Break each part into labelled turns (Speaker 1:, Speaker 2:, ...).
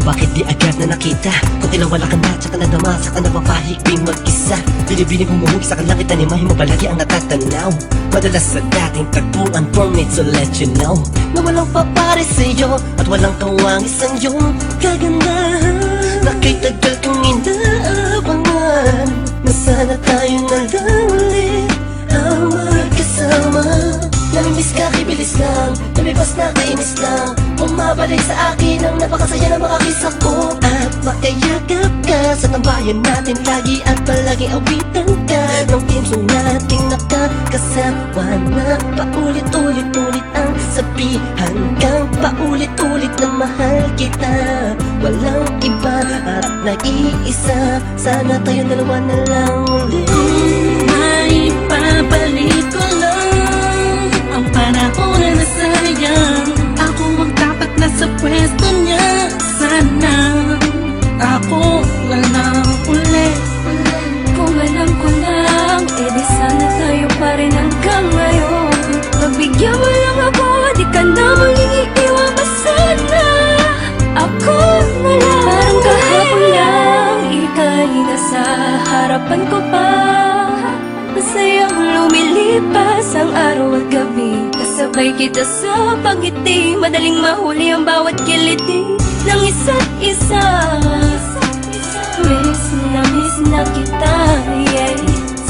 Speaker 1: bakit di agad na nakita? Kung tinawala ka na, tsaka nadama, saka napapahigping mag-isa. Binibining humuhug sa kalangit na nimahin mo palagi ang natatanaw. Madalas sa dating tagpuan, permit to let you know na walang papare sa'yo at walang kawang isang iyong kagandahan. Na kay tagal kong inaabangan, na sana tayo na lang ulit ang magkasama. Namimiss ka, kibilis lang, lumibas na kainis lang. Umabalik sa akin ang napakasaya na makakisa ko. At makayagap ka sa tambayan natin lagi at palaging awitan ka ng team song nating nakakasama na paulit-ulit-ulit ang sabihan kang paulit-ulit na mahal kita. Walang iba at nag-iisa, sana tayo dalawa na lang ulit.
Speaker 2: Maipabalik ko lang ang panahon na nasayang. Ako ang dapat nasa pwesto niya. Sana ako na lang ulit.
Speaker 3: Kung alam ko lang, edi sana tayo pa rin hanggang ngayon. Pagbigyan mo lang ako, di ka na muling iiwan pa sana. Ako na lang. Parang kahapon lang, ika'y nasa harapan ko pa. Masayang lumilipas ang araw at gabi. Kasabay kita sa pagngiti, madaling mahuli ang bawat kiliti ng isa't isa. Miss na kita, yeah.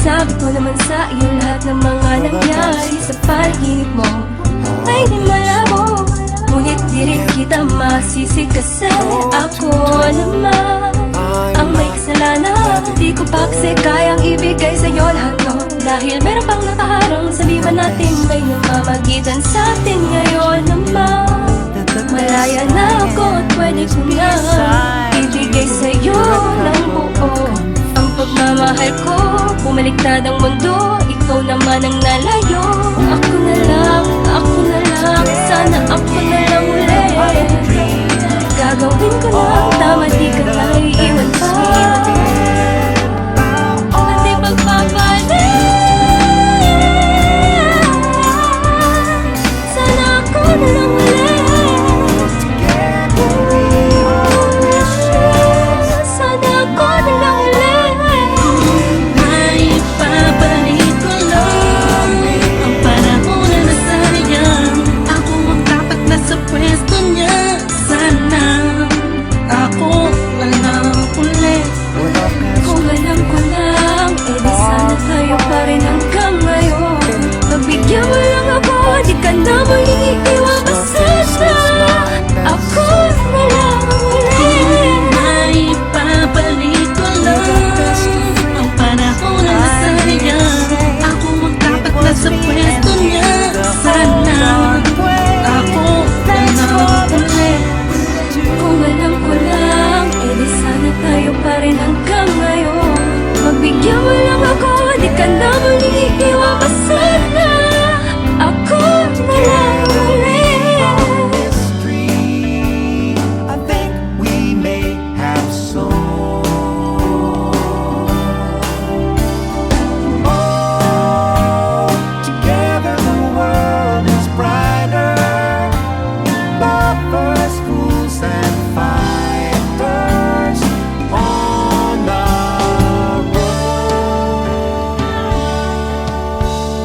Speaker 3: Sabi ko naman sa iyo lahat ng mga nangyari sa panaginip mo ay di malabo. Ngunit di rin kita masisi kasi ako naman ang may kasalanan. Di ko pa kasi kayang ibigay sa'yo lahat no, dahil meron pang nakaharang. Sabihin natin may namamagitan sa atin ngayon naman. Malaya na ako at pwede ko na ibigay sa'yo ng buo ang pagmamahal ko. Bumaliktad ang mundo, ikaw naman ang nalayo. Ako na lang, sana ako na lang ulit.